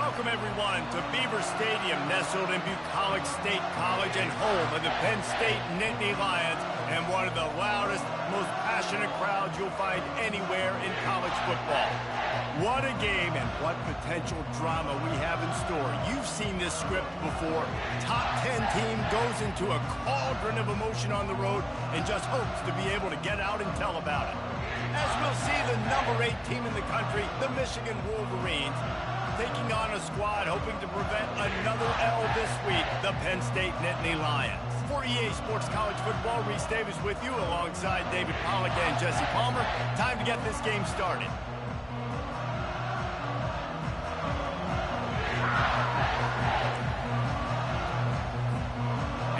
Welcome, everyone, to Beaver Stadium, nestled in Bucolic State College and home of the Penn State Nittany Lions, and one of the loudest, most passionate crowds you'll find anywhere in college football. What a game and what potential drama we have in store. You've seen this script before. Top 10 team goes into a cauldron of emotion on the road and just hopes to be able to get out and tell about it. As we'll see, the number 8 team in the country, the Michigan Wolverines, taking on a squad hoping to prevent another L this week, the Penn State Nittany Lions. For EA Sports College Football, Reese Davis with you alongside David Pollack and Jesse Palmer. Time to get this game started.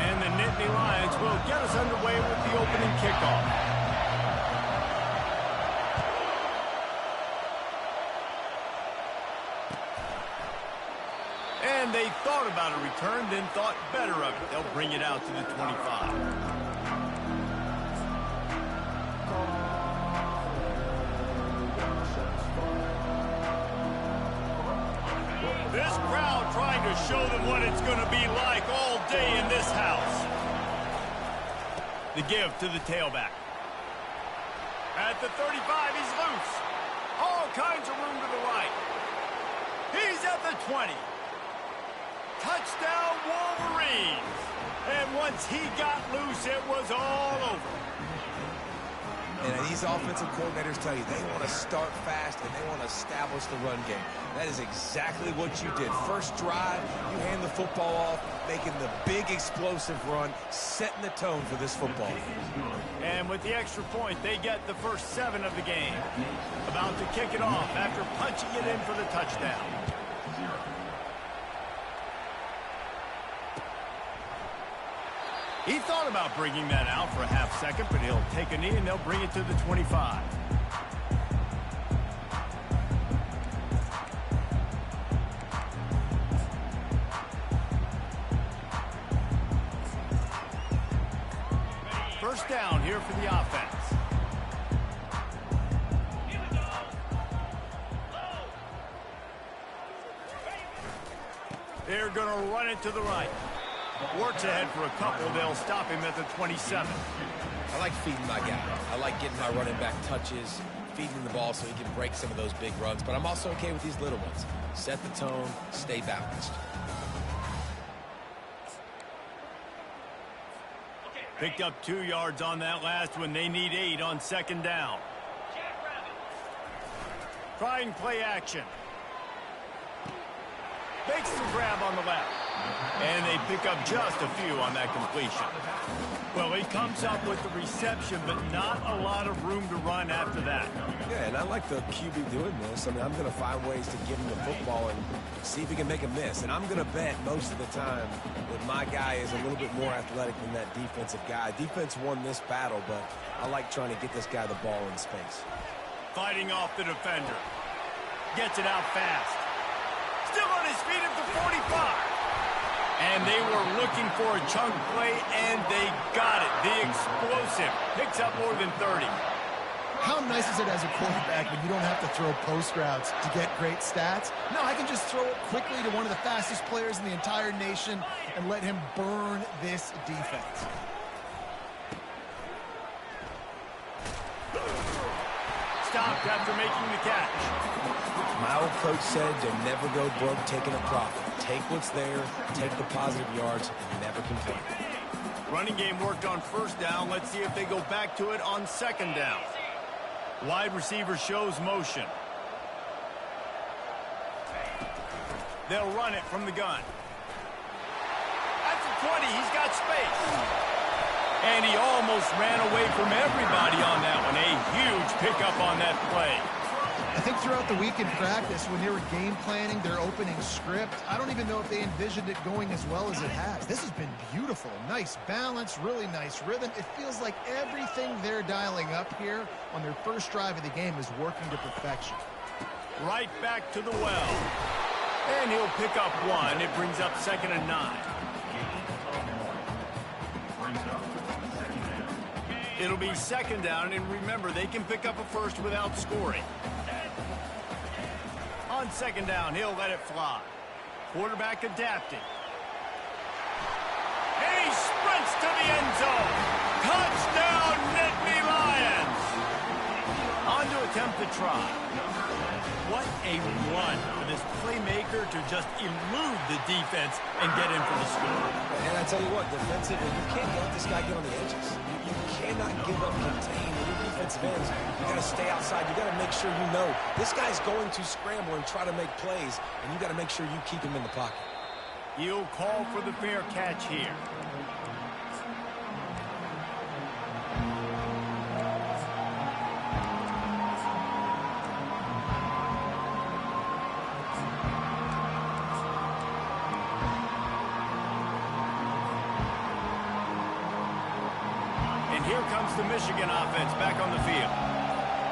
And the Nittany Lions will get us underway with the opening kickoff. And they thought about a return, then thought better of it. They'll bring it out to the 25. This crowd trying to show them what it's going to be like all day in this house. The give to the tailback. At the 35, he's loose. All kinds of room to the right. He's at the 20. Touchdown, Wolverines! And once he got loose, it was all over. And these offensive coordinators tell you they want to start fast and they want to establish the run game. That is exactly what you did. First drive, you hand the football off, making the big explosive run, setting the tone for this football game. And with the extra point, they get the first 7 of the game. About to kick it off after punching it in for the touchdown. He thought about bringing that out for a half second, but he'll take a knee and they'll bring it to the 25. First down here for the offense. They're going to run it to the right. Works ahead for a couple. They'll stop him at the 27. I like feeding my guy. I like getting my running back touches, feeding him the ball so he can break some of those big runs. But I'm also okay with these little ones. Set the tone, stay balanced. Picked up 2 yards on that last one. They need 8 on second down. Trying play action. Makes the grab on the left. And they pick up just a few on that completion. Well, he comes up with the reception, but not a lot of room to run after that. Yeah, and I like the QB doing this. I mean, I'm going to find ways to give him the football and see if he can make a miss. And I'm going to bet most of the time that my guy is a little bit more athletic than that defensive guy. Defense won this battle, but I like trying to get this guy the ball in space. Fighting off the defender. Gets it out fast. Still on his feet at the 45. And they were looking for a chunk play, and they got it. The explosive picks up more than 30. How nice is it as a quarterback when you don't have to throw post routes to get great stats? No, I can just throw it quickly to one of the fastest players in the entire nation and let him burn this defense. Stopped after making the catch. My old coach said you'll never go broke taking a profit. Take what's there, take the positive yards, and never complain. Running game worked on first down. Let's see if they go back to it on second down. Wide receiver shows motion. They'll run it from the gun. At the 20, he's got space. And he almost ran away from everybody on that one. A huge pickup on that play. I think throughout the week in practice, when they were game planning their opening script, I don't even know if they envisioned it going as well as it has. This has been beautiful. Nice balance, really nice rhythm. It feels like everything they're dialing up here on their first drive of the game is working to perfection. Right back to the well. And he'll pick up 1. It brings up 2nd and 9. It'll be 2nd down, and remember, they can pick up a first without scoring. On second down, he'll let it fly. Quarterback adapting. And he sprints to the end zone. Touchdown, Nittany Lions. On to attempt the try. What a run for this playmaker to just elude the defense and get in for the score. And I tell you what, defensively, you can't let this guy get on the edges. You cannot give up contain with your defensive ends. You got to stay outside. You got to make sure you know this guy's going to scramble and try to make plays, and you got to make sure you keep him in the pocket. He'll call for the fair catch here. And here comes the Michigan offense back on the field.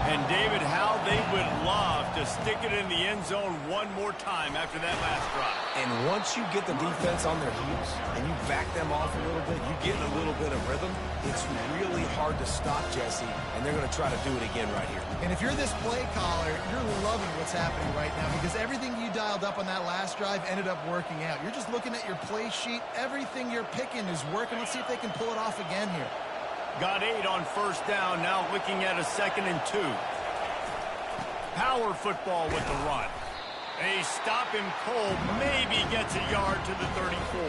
And David, how they would love to stick it in the end zone one more time after that last drive. And once you get the defense on their heels and you back them off a little bit, you get a little bit of rhythm, it's really hard to stop, Jesse, and they're going to try to do it again right here. And if you're this play caller, you're loving what's happening right now because everything you dialed up on that last drive ended up working out. You're just looking at your play sheet. Everything you're picking is working. Let's see if they can pull it off again here. Got 8 on first down, now looking at a 2nd and 2. Power football with the run. They stop him cold, maybe gets a yard to the 34.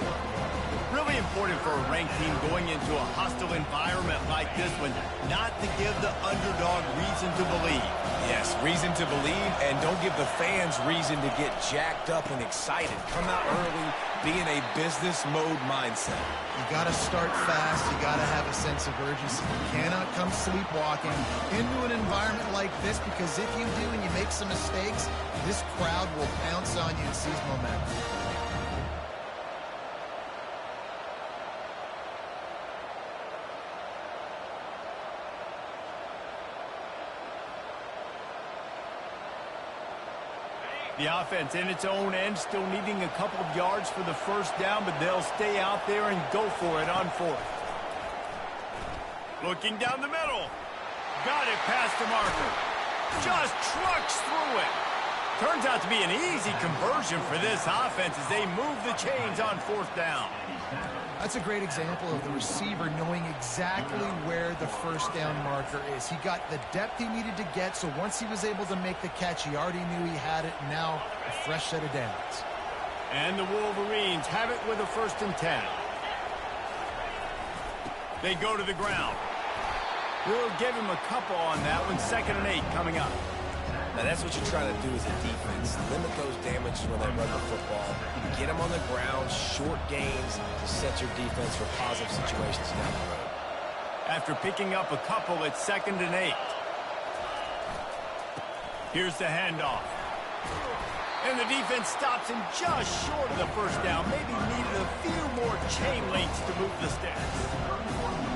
Really important for a ranked team going into a hostile environment like this one, not to give the underdog reason to believe. Yes, reason to believe, and don't give the fans reason to get jacked up and excited. Come out early, be in a business mode mindset. You got to start fast. You got to have a sense of urgency. You cannot come sleepwalking into an environment like this because if you do and you make some mistakes, this crowd will pounce on you and seize momentum. The offense in its own end, still needing a couple of yards for the first down, but they'll stay out there and go for it on 4th. Looking down the middle. Got it past the marker. Just trucks through it. Turns out to be an easy conversion for this offense as they move the chains on 4th down. That's a great example of the receiver knowing exactly where the first down marker is. He got the depth he needed to get, so once he was able to make the catch, he already knew he had it. Now, a fresh set of downs. And the Wolverines have it with a 1st and 10. They go to the ground. We'll give him a couple on that one. 2nd and 8 coming up. Now, that's what you're trying to do as a defense. Limit those damages when they run the football. Get them on the ground, short gains to set your defense for positive situations down the road. After picking up a couple, it's 2nd and 8. Here's the handoff. And the defense stops him just short of the first down. Maybe needed a few more chain links to move the sticks.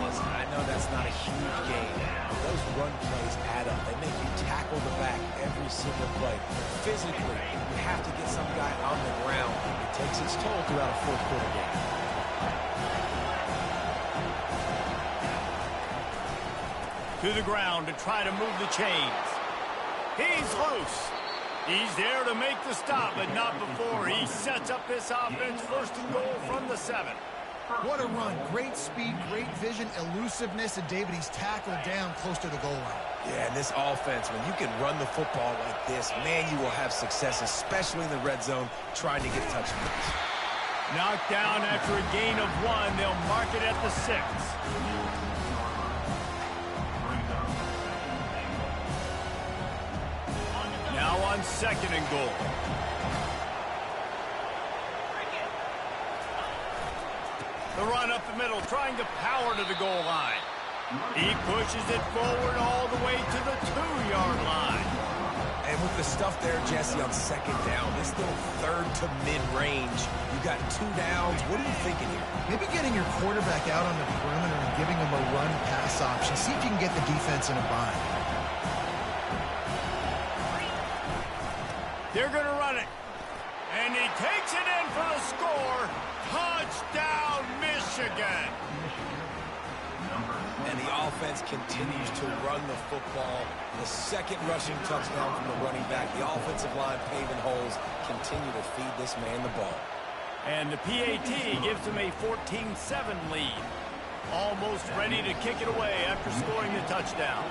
Listen, I know that's not a huge gain. Those run plays add up. They make you tackle the back every single play. Physically, you have to get some guy on the ground. It takes its toll throughout a 4th quarter game. To the ground to try to move the chains. He's loose. He's there to make the stop, but not before he sets up this offense. 1st and goal from the 7. What a run. Great speed, great vision, elusiveness, and David, he's tackled down close to the goal line. Yeah, and this offense, when you can run the football like this, man, you will have success, especially in the red zone, trying to get touchdowns. Knocked down after a gain of 1. They'll mark it at the 6. Now on 2nd and goal. The run up the middle, trying to power to the goal line. He pushes it forward all the way to the 2-yard line. And with the stuff there, Jesse, on 2nd down, this little 3rd to mid-range, you got 2 downs. What are you thinking here? Maybe getting your quarterback out on the perimeter and giving him a run-pass option. See if you can get the defense in a bind. They're going to run it. And he takes it in for the score. Touchdown, Michigan. And the offense continues to run the football. The second rushing touchdown from the running back. The offensive line paving holes. Continue to feed this man the ball. And the PAT gives them a 14-7 lead. Almost ready to kick it away after scoring the touchdown.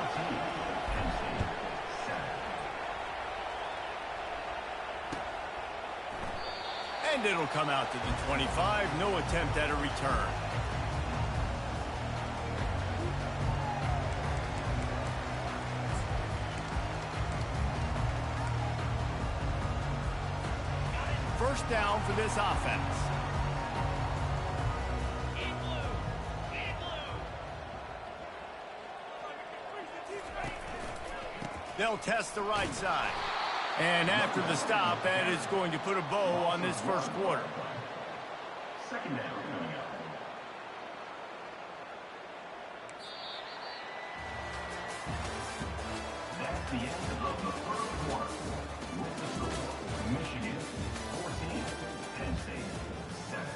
And it'll come out to the 25. No attempt at a return. First down for this offense. They'll test the right side. And after the stop, that is going to put a bow on this first quarter. Second down coming up. That's the end of the first quarter. With the score, Michigan 14, Penn State 7.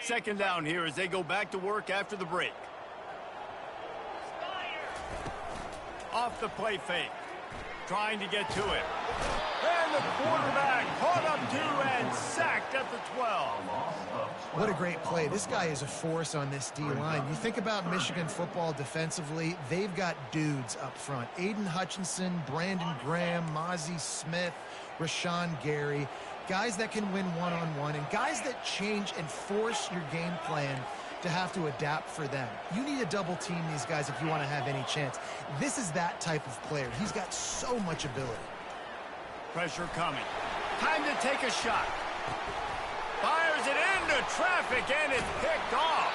Second down here as they go back to work after the break. Off the play fake. Trying to get to it. And the quarterback caught up to and sacked at the 12. What a great play. This guy is a force on this D-line. You think about Michigan football defensively, they've got dudes up front. Aiden Hutchinson, Brandon Graham, Mozzie Smith, Rashawn Gary. Guys that can win one-on-one and guys that change and force your game plan to have to adapt for them. You need to double team these guys if you want to have any chance. This is that type of player. He's got so much ability. Pressure coming. Time to take a shot. Fires it into traffic and it's picked off.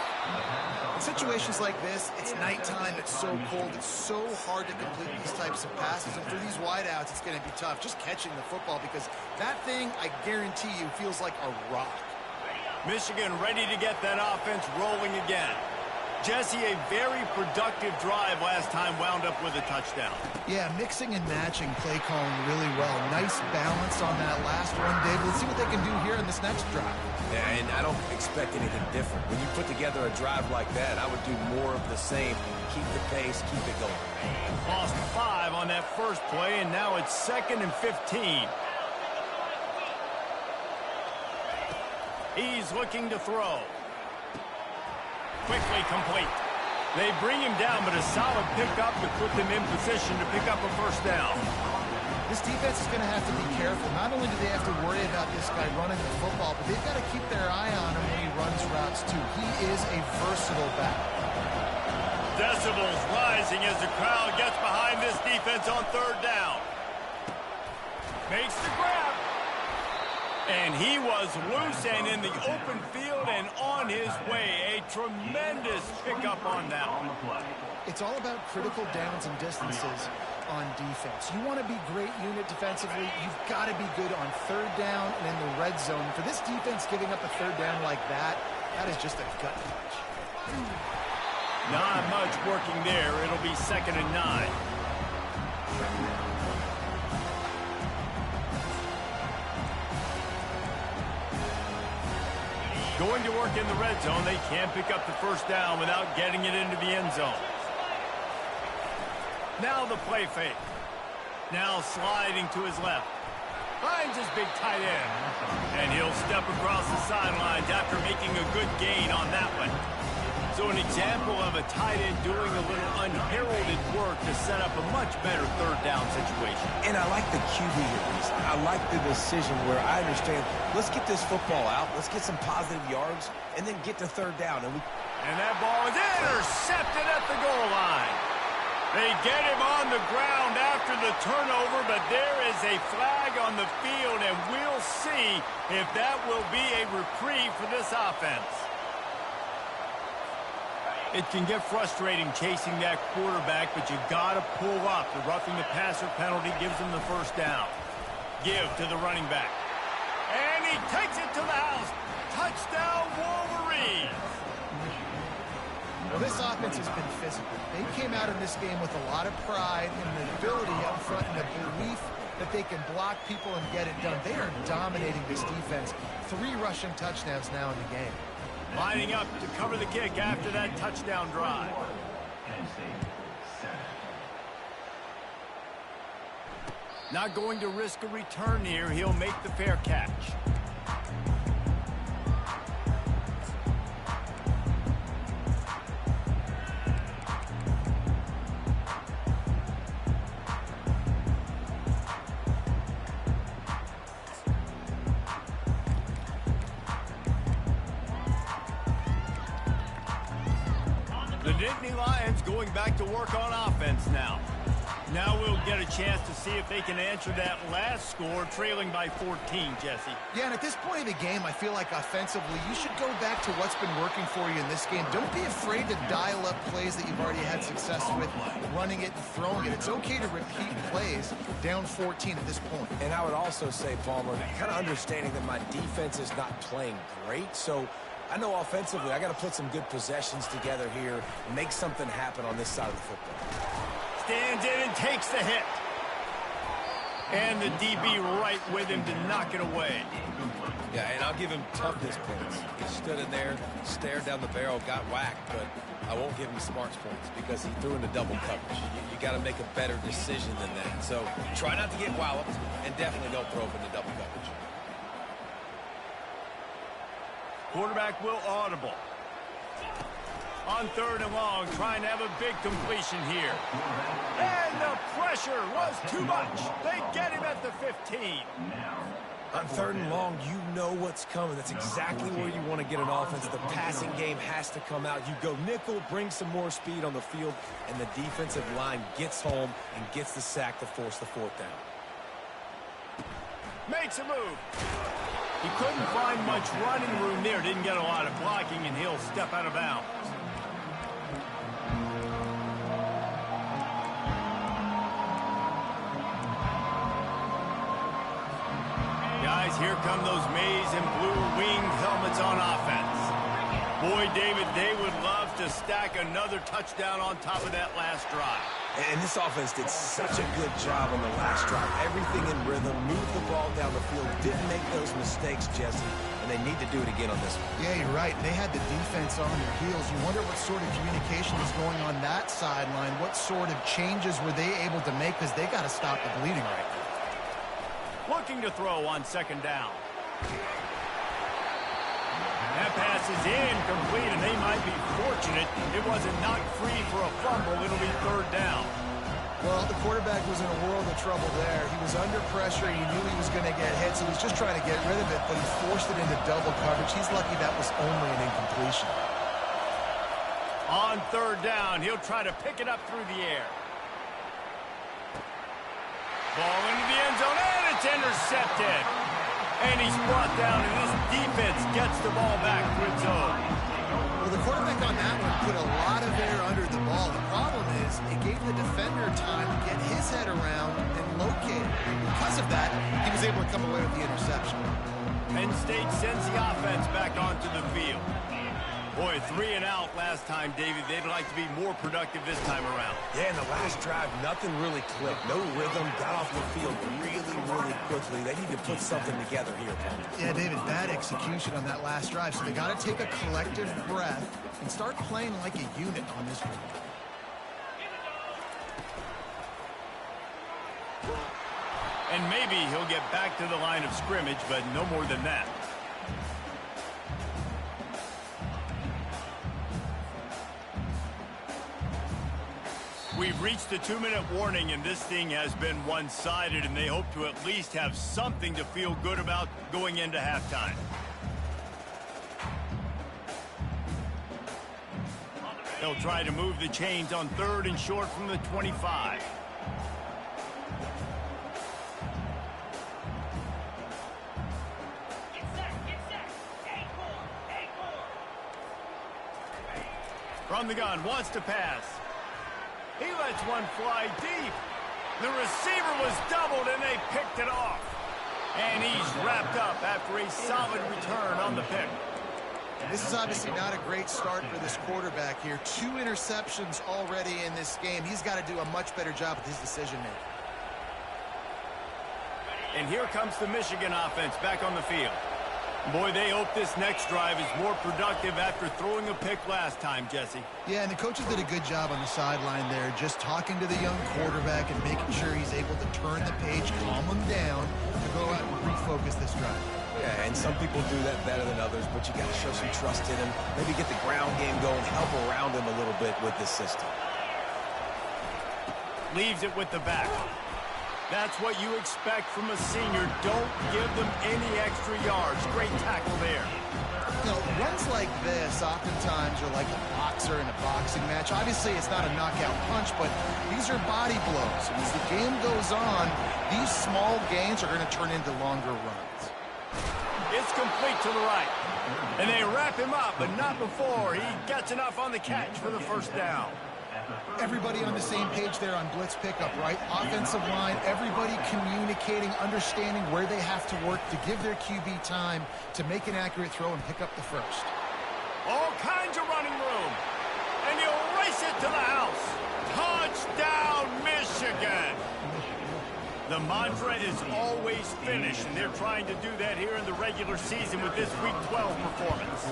In situations like this, it's nighttime, it's so cold, it's so hard to complete these types of passes. And for these wideouts, it's going to be tough just catching the football because that thing, I guarantee you, feels like a rock. Michigan ready to get that offense rolling again. Jesse, a very productive drive last time wound up with a touchdown. Yeah, mixing and matching play calling really well. Nice balance on that last one, Dave. Let's see what they can do here in this next drive. Yeah, and I don't expect anything different. When you put together a drive like that, I would do more of the same. Keep the pace, keep it going. Lost 5 on that first play, and now it's 2nd and 15. He's looking to throw. Quickly complete. They bring him down, but a solid pickup to put them in position to pick up a first down. This defense is going to have to be careful. Not only do they have to worry about this guy running the football, but they've got to keep their eye on him when he runs routes too. He is a versatile back. Decibels rising as the crowd gets behind this defense on third down. Makes the grab. And he was loose and in the open field and on his way. A tremendous pickup on that one. It's all about critical downs and distances on defense. You want to be great unit defensively, you've got to be good on third down and in the red zone. For this defense giving up a third down like that, that is just a gut punch. Not much working there. It'll be 2nd and 9. Going to work in the red zone. They can't pick up the first down without getting it into the end zone. Now the play fake. Now sliding to his left. Finds his big tight end. And he'll step across the sidelines after making a good gain on that one. So an example of a tight end doing a little unheralded work to set up a much better third down situation. And I like the QB here, Reese. I like the decision where I understand, let's get this football out, let's get some positive yards, and then get to third down. And that ball is intercepted at the goal line. They get him on the ground after the turnover, but there is a flag on the field, and we'll see if that will be a reprieve for this offense. It can get frustrating chasing that quarterback, but you got to pull up. The roughing the passer penalty gives him the first down. Give to the running back. And he takes it to the house. Touchdown, Wolverines. Well, this offense has been physical. They came out of this game with a lot of pride and the ability up front and the belief that they can block people and get it done. They are dominating this defense. 3 rushing touchdowns now in the game. Lining up to cover the kick after that touchdown drive. Penn State, 7. Not going to risk a return here. He'll make the fair catch. The Nittany Lions going back to work on offense now. Now we'll get a chance to see if they can answer that last score, trailing by 14, Jesse. Yeah, and at this point of the game, I feel like offensively, you should go back to what's been working for you in this game. Don't be afraid to dial up plays that you've already had success with, running it and throwing it. It's okay to repeat plays down 14 at this point. And I would also say, Palmer, kind of understanding that my defense is not playing great, so I know offensively I got to put some good possessions together here, make something happen on this side of the football. Stands in and takes the hit. And the DB right with him to knock it away. Yeah, and I'll give him toughness points. He stood in there, stared down the barrel, got whacked, but I won't give him smarts points because he threw into double coverage. You got to make a better decision than that. So try not to get walloped, and definitely don't throw up into double coverage. Quarterback will audible. On 3rd and long, trying to have a big completion here. And the pressure was too much. They get him at the 15. On 3rd and long, you know what's coming. That's exactly where you want to get an offense. The passing game has to come out. You go nickel, bring some more speed on the field, and the defensive line gets home and gets the sack to force the 4th down. Makes a move. He couldn't find much running room there. Didn't get a lot of blocking, and he'll step out of bounds. Guys, here come those maize and blue winged helmets on offense. Boy, David, they would love to stack another touchdown on top of that last drive. And this offense did such a good job on the last drive. Everything in rhythm, moved the ball down the field, didn't make those mistakes, Jesse, and they need to do it again on this one. Yeah, you're right. They had the defense on their heels. You wonder what sort of communication was going on that sideline. What sort of changes were they able to make, because they got to stop the bleeding right now. Looking to throw on 2nd down. That pass is incomplete, and they might be fortunate it wasn't knocked free for a fumble. It'll be 3rd down. Well, the quarterback was in a world of trouble there. He was under pressure. He knew he was going to get hit, so he was just trying to get rid of it, but he forced it into double coverage. He's lucky that was only an incompletion. On 3rd down, he'll try to pick it up through the air. Ball into the end zone, and it's intercepted. And he's brought down, and this defense gets the ball back to its own. Well, the quarterback on that one put a lot of air under the ball. The problem is it gave the defender time to get his head around and locate it. Because of that, he was able to come away with the interception. Penn State sends the offense back onto the field. Boy, 3 and out last time, David. They'd like to be more productive this time around. Yeah, in the last drive, nothing really clicked. No rhythm, got off the field really quickly. They need to put something together here, Paul. Yeah, David, bad execution on that last drive. So they got to take a collective breath and start playing like a unit on this one. And maybe he'll get back to the line of scrimmage, but no more than that. We've reached the 2-minute warning, and this thing has been one-sided, and they hope to at least have something to feel good about going into halftime. They'll try to move the chains on 3rd and short from the 25. From the gun, wants to pass. He lets one fly deep. The receiver was doubled, and they picked it off. And he's wrapped up after a solid return on the pick. And this is obviously not a great start for this quarterback here. 2 interceptions already in this game. He's got to do a much better job with his decision-making. And here comes the Michigan offense back on the field. Boy, they hope this next drive is more productive after throwing a pick last time, Jesse. Yeah, and the coaches did a good job on the sideline there, just talking to the young quarterback and making sure he's able to turn the page, calm him down, to go out and refocus this drive. Yeah, and some people do that better than others, but you got to show some trust in him. Maybe get the ground game going, help around him a little bit with this system. Leaves it with the back. That's what you expect from a senior. Don't give them any extra yards. Great tackle there. You know, runs like this oftentimes are like a boxer in a boxing match. Obviously, it's not a knockout punch, but these are body blows. And as the game goes on, these small gains are going to turn into longer runs. It's complete to the right. And they wrap him up, but not before he gets enough on the catch for the first down. Everybody on the same page there on blitz pickup, right? Offensive line, everybody communicating, understanding where they have to work to give their QB time to make an accurate throw and pick up the first. All kinds of running room. And he'll race it to the house. Touchdown, Michigan. The mantra is always finish, and they're trying to do that here in the regular season with this Week 12 performance.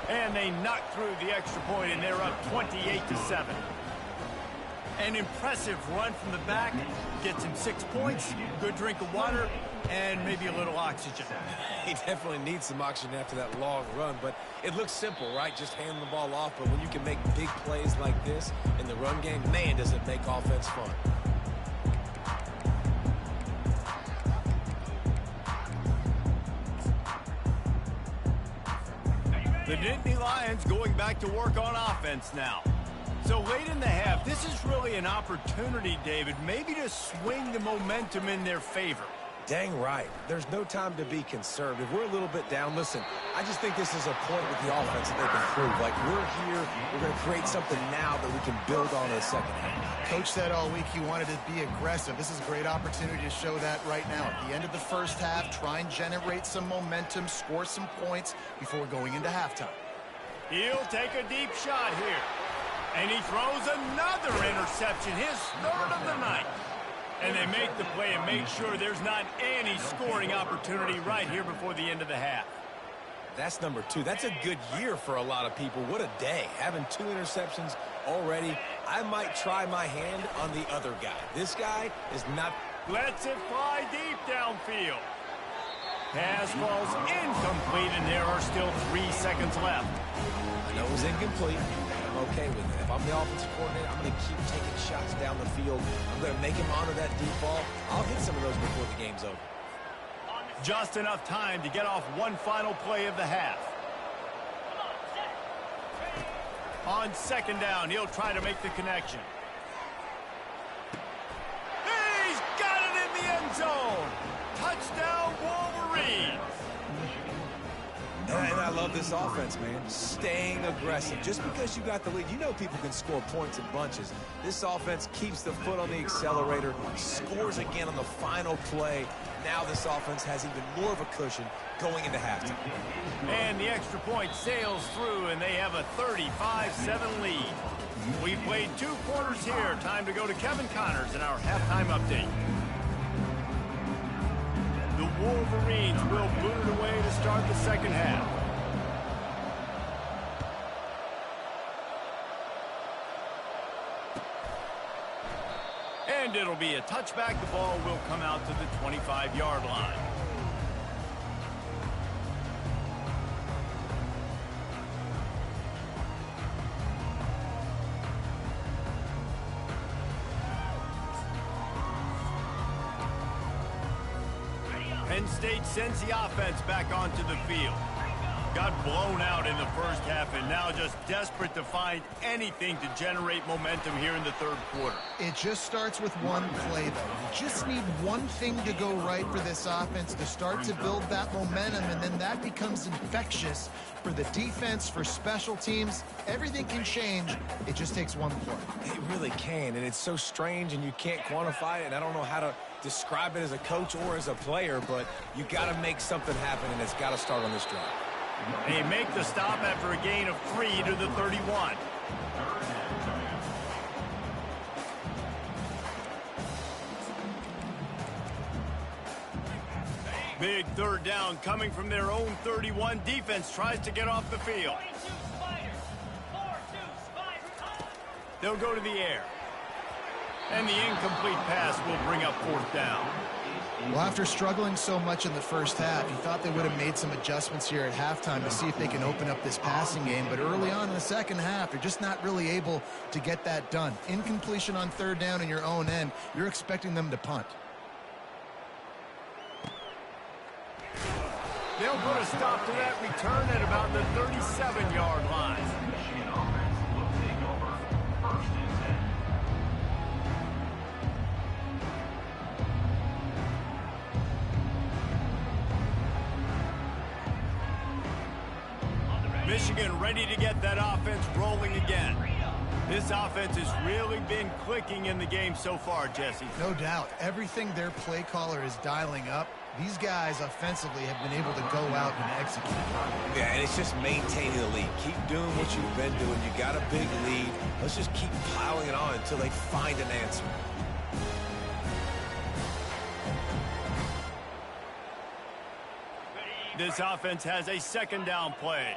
And they knock through the extra point, and they're up 28-7. An impressive run from the back. Gets him 6 points, good drink of water, and maybe a little oxygen. He definitely needs some oxygen after that long run, but it looks simple, right? Just hand the ball off, but when you can make big plays like this in the run game, man, does it make offense fun. The Nittany Lions going back to work on offense now. So late in the half, this is really an opportunity, David, maybe to swing the momentum in their favor. Dang right. There's no time to be conservative. We're a little bit down. Listen, I just think this is a point with the offense that they can prove. Like, we're here, we're going to create something now that we can build on in the second half. Coach said all week he wanted to be aggressive. This is a great opportunity to show that right now. At the end of the first half, try and generate some momentum, score some points before going into halftime. He'll take a deep shot here. And he throws another interception, his 3rd of the night. And they make the play and make sure there's not any scoring opportunity right here before the end of the half. That's number 2. That's a good year for a lot of people. What a day. Having 2 interceptions already. I might try my hand on the other guy. This guy is not... Lets it fly deep downfield. Pass falls incomplete, and there are still 3 seconds left. I know it was incomplete. I'm okay with it. If I'm the offensive coordinator, I'm going to keep taking shots down the field. I'm going to make him honor that deep ball. I'll hit some of those before the game's over. Just enough time to get off one final play of the half. On 2nd down, he'll try to make the connection. He's got it in the end zone. Touchdown, Wolverines. And I love this offense, man. Staying aggressive. Just because you got the lead, you know people can score points in bunches. This offense keeps the foot on the accelerator, scores again on the final play. Now this offense has even more of a cushion going into halftime. And the extra point sails through, and they have a 35-7 lead. We've played 2 quarters here. Time to go to Kevin Connors in our halftime update. The Wolverines will boot it away to start the second half. And it'll be a touchback. The ball will come out to the 25-yard line. Penn State sends the offense back onto the field. Got blown out in the first half and now just desperate to find anything to generate momentum here in the 3rd quarter. It just starts with one play, though. You just need one thing to go right for this offense to start to build that momentum, and then that becomes infectious for the defense, for special teams. Everything can change. It just takes one play. It really can, and it's so strange, and you can't quantify it, and I don't know how to describe it as a coach or as a player, but you got to make something happen, and it's got to start on this drive. They make the stop after a gain of 3 to the 31. Big third down coming from their own 31. Defense tries to get off the field. They'll go to the air. And the incomplete pass will bring up 4th down. Well, after struggling so much in the first half, you thought they would have made some adjustments here at halftime to see if they can open up this passing game. But early on in the second half, they're just not really able to get that done. Incompletion on 3rd down in your own end, you're expecting them to punt. They'll put a stop to that return at about the 37-yard line. Michigan offense will take over 1st and 10. Michigan ready to get that offense rolling again. This offense has really been clicking in the game so far, Jesse. No doubt. Everything their play caller is dialing up, these guys offensively have been able to go out and execute. Yeah, and it's just maintaining the lead. Keep doing what you've been doing. You got a big lead. Let's just keep piling it on until they find an answer. This offense has a 2nd down play.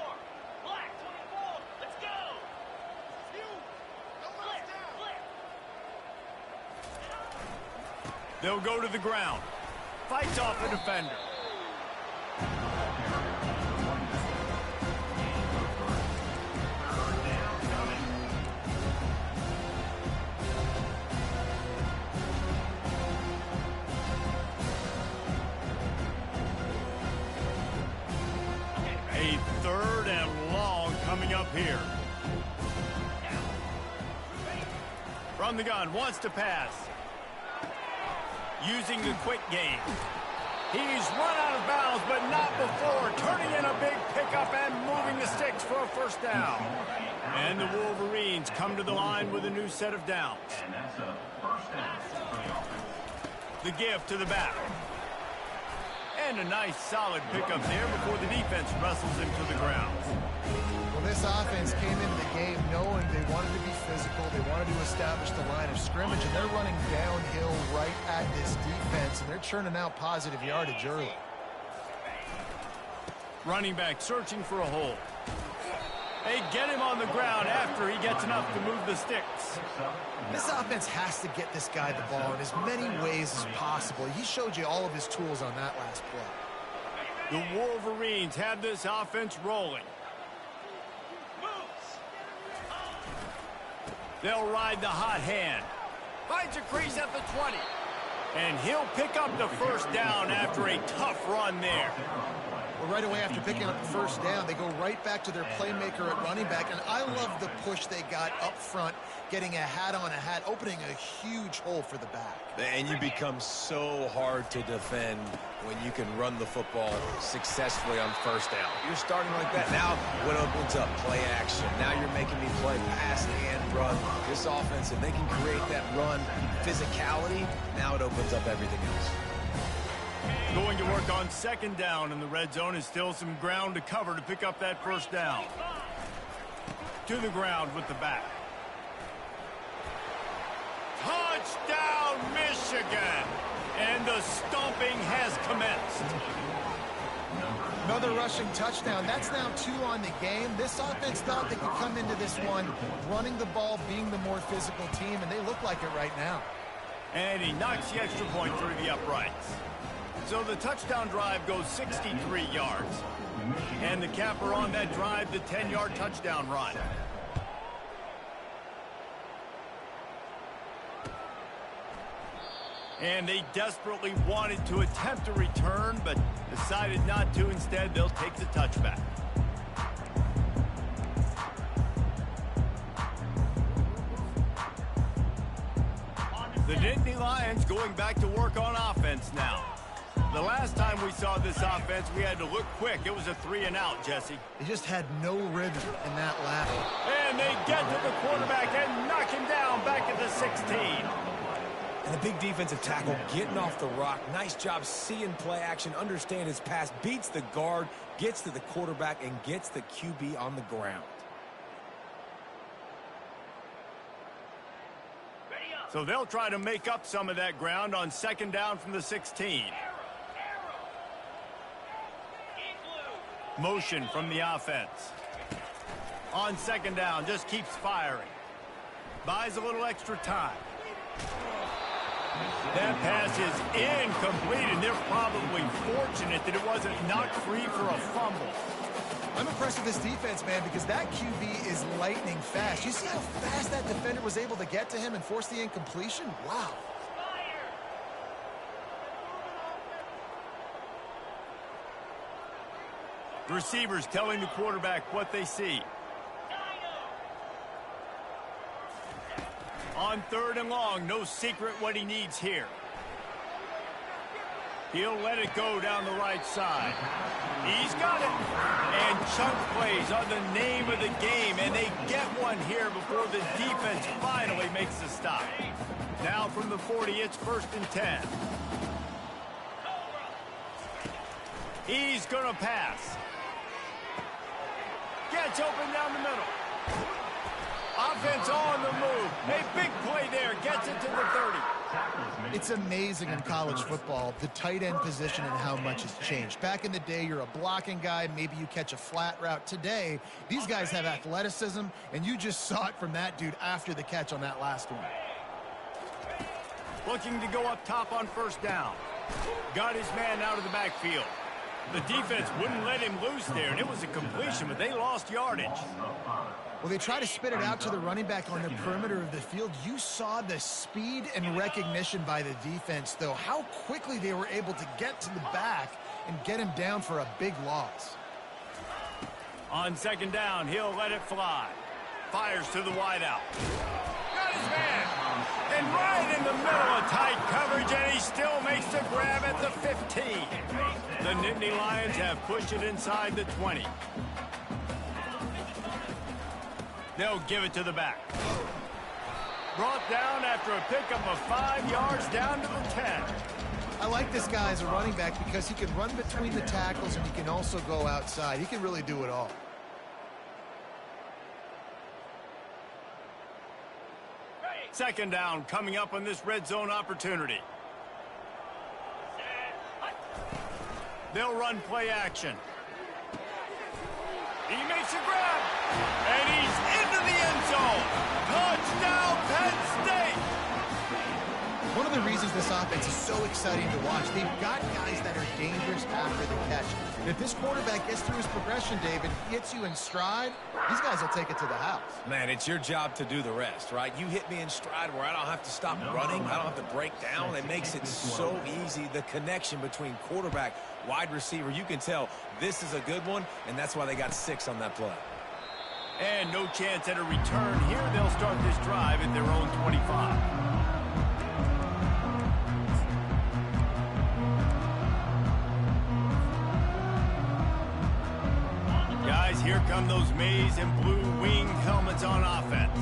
They'll go to the ground. Fights off a defender. A 3rd and long coming up here. From the gun, wants to pass. Using the quick game. He's run out of bounds, but not before. Turning in a big pickup and moving the sticks for a 1st down. And the Wolverines come to the line with a new set of downs. And that's a 1st down for the offense. The give to the back. And a nice solid pickup there before the defense wrestles him to the ground. Well, this offense came into the game knowing they wanted to be physical, they wanted to establish the line of scrimmage, and they're running downhill right at this defense, and they're churning out positive yardage early. Running back searching for a hole. They get him on the ground after he gets enough to move the sticks. This offense has to get this guy the ball in as many ways as possible. He showed you all of his tools on that last play. The Wolverines have this offense rolling. They'll ride the hot hand. Finds a crease at the 20. And he'll pick up the 1st down after a tough run there. Well, right away after picking up the 1st down, they go right back to their playmaker at running back. And I love the push they got up front, getting a hat on a hat, opening a huge hole for the back. And you become so hard to defend when you can run the football successfully on 1st down. You're starting like that. Now what opens up? Play action. Now you're making me play pass and run. This offense, if they can create that run physicality, now it opens up everything else. Going to work on 2nd down, and the red zone is still some ground to cover to pick up that 1st down. To the ground with the back. Touchdown, Michigan! And the stomping has commenced. Another rushing touchdown. That's now 2 on the game. This offense thought they could come into this one running the ball, being the more physical team, and they look like it right now. And he knocks the extra point through the uprights. So the touchdown drive goes 63 yards. And the capper on that drive, the 10-yard touchdown run. And they desperately wanted to attempt a return, but decided not to. Instead, they'll take the touchback. The Nittany Lions going back to work on offense now. The last time we saw this offense, we had to look quick. It was a 3-and-out, Jesse. They just had no rhythm in that lap. And they get to the quarterback and knock him down back at the 16. And the big defensive tackle getting off the rock. Nice job seeing play action, understand his pass, beats the guard, gets to the quarterback, and gets the QB on the ground. So they'll try to make up some of that ground on second down from the 16. Motion from the offense. On second down, just keeps firing. Buys a little extra time. That pass is incomplete, and they're probably fortunate that it wasn't knocked free for a fumble. I'm impressed with this defense, man, because that QB is lightning fast. You see how fast that defender was able to get to him and force the incompletion? Wow. Receivers telling the quarterback what they see. On third and long, no secret what he needs here. He'll let it go down the right side. He's got it. And chunk plays are the name of the game, and they get one here before the defense finally makes the stop. Now from the 40, it's 1st and 10. He's going to pass. Gets open down the middle. Offense on the move. A big play there. Gets it to the 30. It's amazing in college football, the tight end position and how much has changed. Back in the day, you're a blocking guy. Maybe you catch a flat route. Today, these guys have athleticism, and you just saw it from that dude after the catch on that last one. Looking to go up top on first down. Got his man out of the backfield. The defense wouldn't let him loose there, and it was a completion, but they lost yardage. Well, they try to spit it out to the running back on the perimeter of the field. You saw the speed and recognition by the defense, though, how quickly they were able to get to the back and get him down for a big loss. On second down, he'll let it fly. Fires to the wideout. Got his man. And right in the middle of tight coverage, and he still makes the grab at the 15. The Nittany Lions have pushed it inside the 20. They'll give it to the back. Brought down after a pickup of 5 yards down to the 10. I like this guy as a running back because he can run between the tackles and he can also go outside. He can really do it all. Second down coming up on this red zone opportunity. They'll run play action. He makes a grab. And he's into the end zone. Touchdown, Penn State. One of the reasons this offense is so exciting to watch, they've got guys that are dangerous after the catch. And if this quarterback gets through his progression, David, gets you in stride, these guys will take it to the house. Man, it's your job to do the rest, right? You hit me in stride where I don't have to stop running. I don't have to break down. It makes it so easy. The connection between quarterback, wide receiver, you can tell this is a good one, and that's why they got 6 on that play. And no chance at a return here. They'll start this drive at their own 25. Guys, here come those maize and blue winged helmets on offense.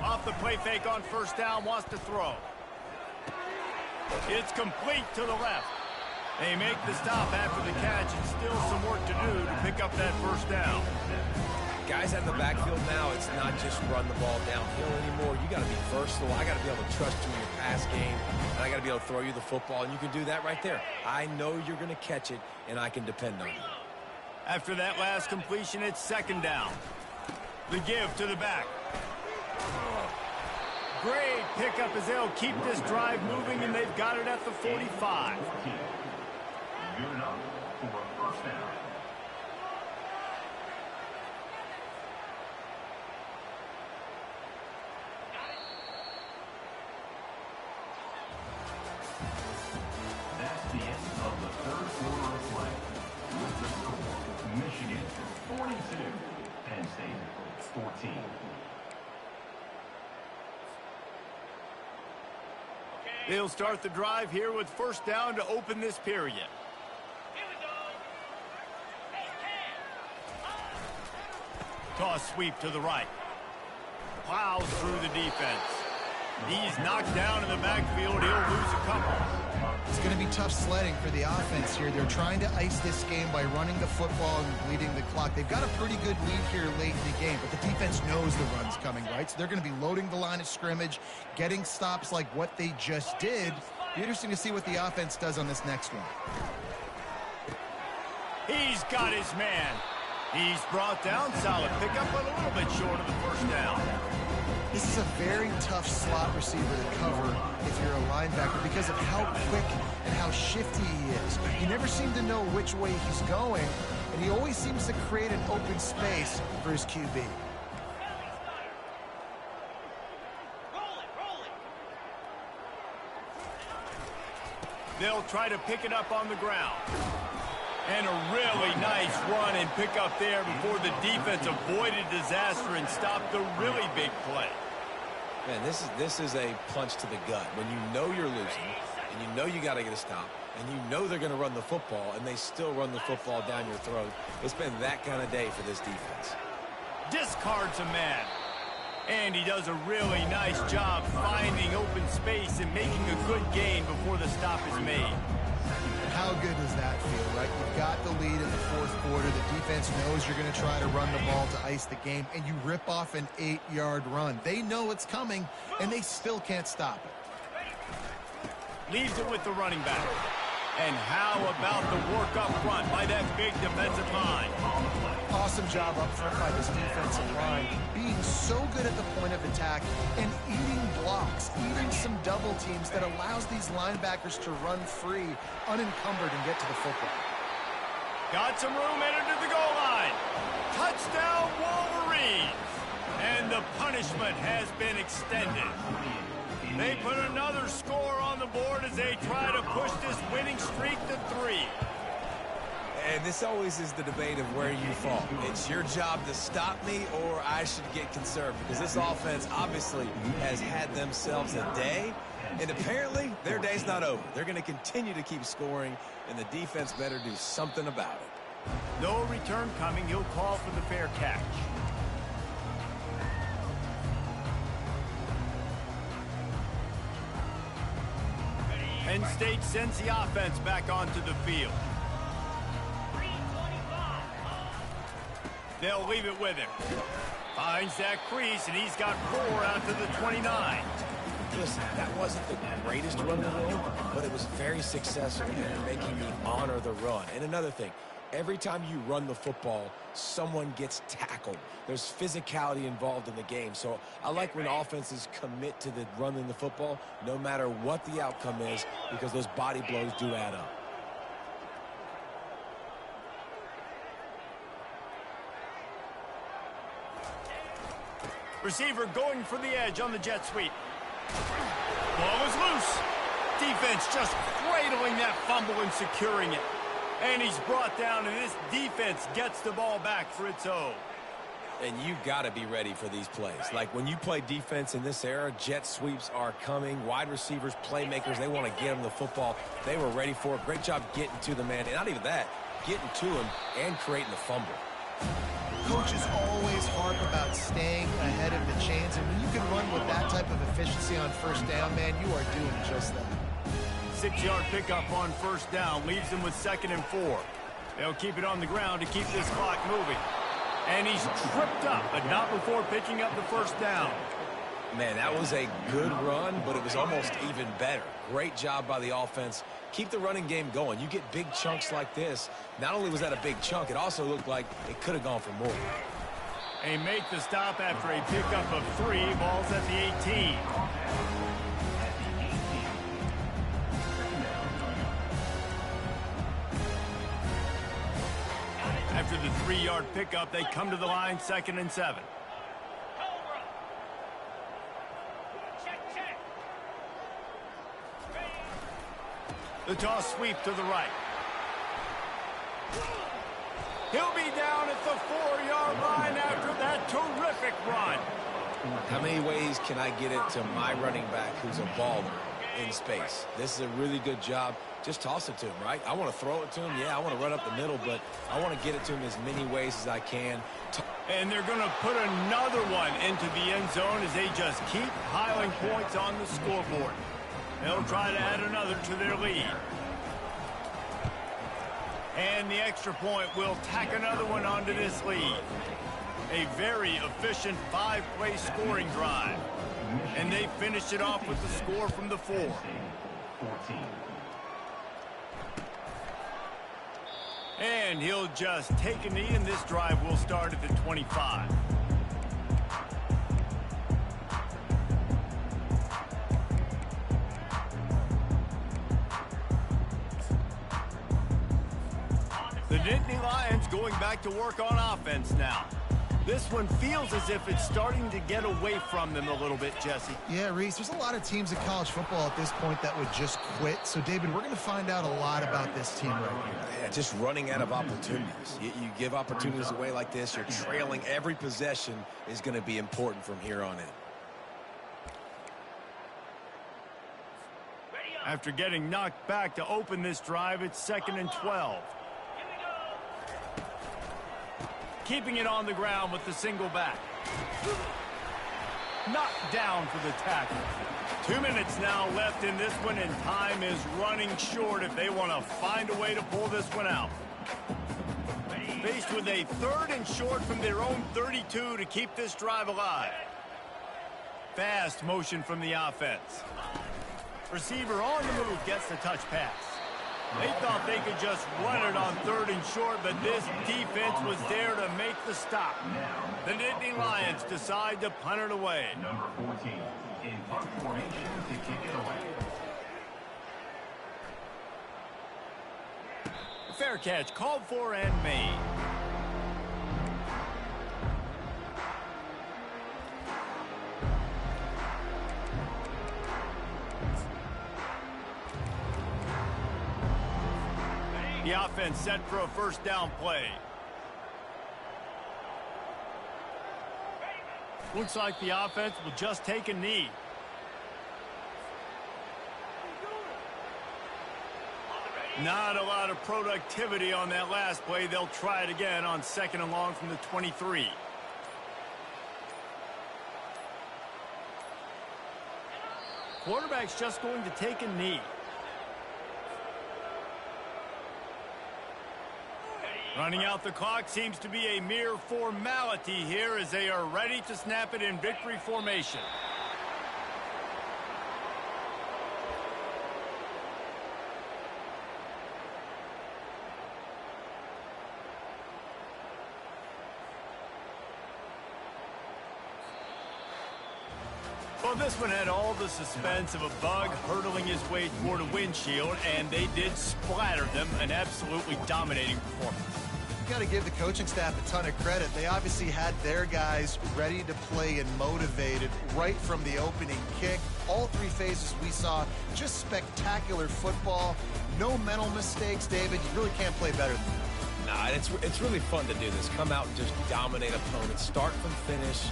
Off the play fake on first down, wants to throw. It's complete to the left. They make the stop after the catch, and still some work to do to pick up that first down. Guys out in the backfield now, it's not just run the ball downhill anymore. You got to be versatile. I got to be able to trust you in your pass game, and I got to be able to throw you the football, and you can do that right there. I know you're going to catch it, and I can depend on you. After that last completion, it's second down. The give to the back. Great pickup as they'll keep this drive moving, and they've got it at the 45. Good enough for a first down. That's the end of the third quarter of play. With the score, Michigan 42, Penn State 14. They'll start the drive here with first down to open this period. Toss sweep to the right. Plows through the defense. He's knocked down in the backfield. He'll lose a couple. It's going to be tough sledding for the offense here. They're trying to ice this game by running the football and bleeding the clock. They've got a pretty good lead here late in the game, but the defense knows the run's coming, right? So they're going to be loading the line of scrimmage, getting stops like what they just did. Be interesting to see what the offense does on this next one. He's got his man. He's brought down. Solid pickup, but a little bit short of the first down. This is a very tough slot receiver to cover if you're a linebacker because of how quick and how shifty he is. You never seem to know which way he's going, and he always seems to create an open space for his QB. They'll try to pick it up on the ground. And a really nice run and pick up there before the defense avoided disaster and stopped the really big play. Man, this is a punch to the gut. When you know you're losing, and you know you got to get a stop, and you know they're going to run the football, and they still run the football down your throat. It's been that kind of day for this defense. Discards a man. And he does a really nice job finding open space and making a good gain before the stop is made. How good does that feel, right? You've got the lead in the fourth quarter. The defense knows you're going to try to run the ball to ice the game, and you rip off an 8-yard run. They know it's coming, and they still can't stop it. Leaves it with the running back. And how about the work up front by that big defensive line? Awesome job up front by this defensive line, being so good at the point of attack and eating blocks, eating some double teams that allows these linebackers to run free, unencumbered, and get to the football. Got some room, entered to the goal line. Touchdown, Wolverines! And the punishment has been extended. They put another score on the board as they try to push this winning streak to 3. And this always is the debate of where you fall. It's your job to stop me, or I should get concerned, because this offense obviously has had themselves a day, and apparently their day's not over. They're going to continue to keep scoring, and the defense better do something about it. No return coming. He'll call for the fair catch. Penn State sends the offense back onto the field. They'll leave it with him. Finds that crease, and he's got 4 out to the 29. Listen, that wasn't the greatest run in the world, but it was very successful in making you honor the run. And another thing, every time you run the football, someone gets tackled. There's physicality involved in the game. So I like when offenses commit to the running the football, no matter what the outcome is, because those body blows do add up. Receiver going for the edge on the jet sweep. Ball is loose. Defense just cradling that fumble and securing it. And he's brought down, and this defense gets the ball back for its own. And you got to be ready for these plays. Like when you play defense in this era, jet sweeps are coming. Wide receivers, playmakers, they want to get them the football. They were ready for it. Great job getting to the man. And not even that, getting to him and creating the fumble. Coaches always harp about staying ahead of the chains, and when you can run with that type of efficiency on first down, man, you are doing just that. 6-yard pickup on first down leaves them with 2nd and 4. They'll keep it on the ground to keep this clock moving. And he's tripped up, but not before picking up the first down. Man, that was a good run, but it was almost even better. Great job by the offense. Keep the running game going. You get big chunks like this. Not only was that a big chunk, it also looked like it could have gone for more. They make the stop after a pickup of 3. Ball's at the 18. After the 3-yard pickup, they come to the line, 2nd and 7. The toss sweep to the right. He'll be down at the 4-yard line after that terrific run. How many ways can I get it to my running back who's a baller? in space. This is a really good job. Just toss it to him, right? I want to throw it to him. Yeah, I want to run up the middle, but I want to get it to him as many ways as I can. And they're going to put another one into the end zone as they just keep piling points on the scoreboard. They'll try to add another to their lead. And the extra point will tack another one onto this lead. A very efficient 5-play scoring drive. And they finish it off with the score from the 4. 14. And he'll just take a knee, and this drive will start at the 25. The Nittany Lions going back to work on offense now. This one feels as if it's starting to get away from them a little bit, Jesse. Yeah, Reese, there's a lot of teams in college football at this point that would just quit. So, David, we're going to find out a lot about this team right here. Yeah, just running out of opportunities. You give opportunities away like this, you're trailing. Every possession is going to be important from here on in. After getting knocked back to open this drive, it's 2nd and 12. Keeping it on the ground with the single back. Knocked down for the tackle. 2 minutes now left in this one, and time is running short if they want to find a way to pull this one out. Faced with a 3rd and short from their own 32 to keep this drive alive. Fast motion from the offense. Receiver on the move gets the touch pass. They thought they could just run it on 3rd and short, but this defense was there to make the stop. The Nittany Lions decide to punt it away. Number 14 in punt formation to kick it away. Fair catch called for and made. The offense set for a 1st down play. Looks like the offense will just take a knee. Not a lot of productivity on that last play. They'll try it again on 2nd and long from the 23. Quarterback's just going to take a knee. Running out the clock seems to be a mere formality here as they are ready to snap it in victory formation. Well, this one had all the suspense of a bug hurtling his way toward a windshield, and they did splatter them. An absolutely dominating performance. You got to give the coaching staff a ton of credit. They obviously had their guys ready to play and motivated right from the opening kick. All 3 phases we saw, just spectacular football. No mental mistakes, David. You really can't play better than that. Nah, it's really fun to do this. Come out and just dominate opponents. Start from finish.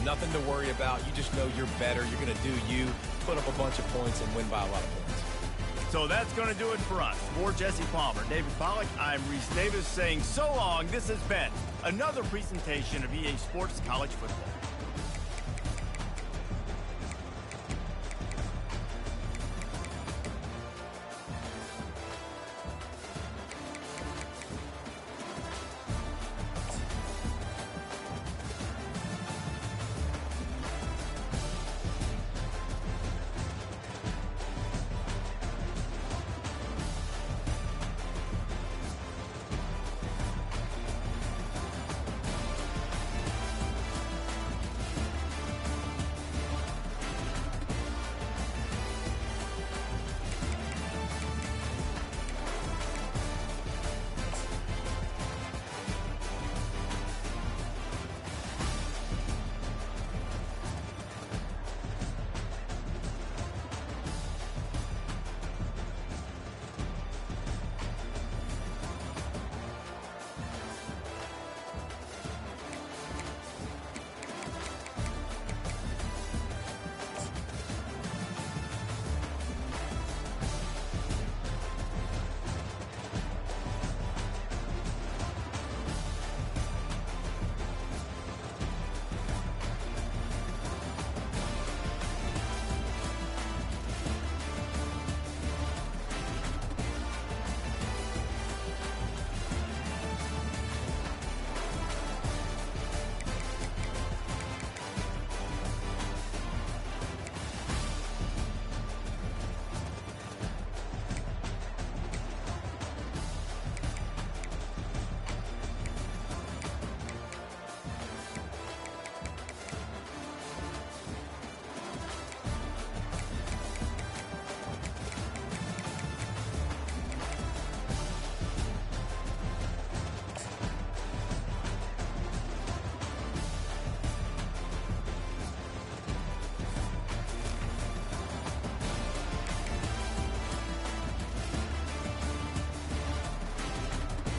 Nothing to worry about. You just know you're better. You're going to do you, put up a bunch of points, and win by a lot of points. So that's going to do it for us. For Jesse Palmer, David Pollack, I'm Reese Davis saying so long. This has been another presentation of EA Sports College Football.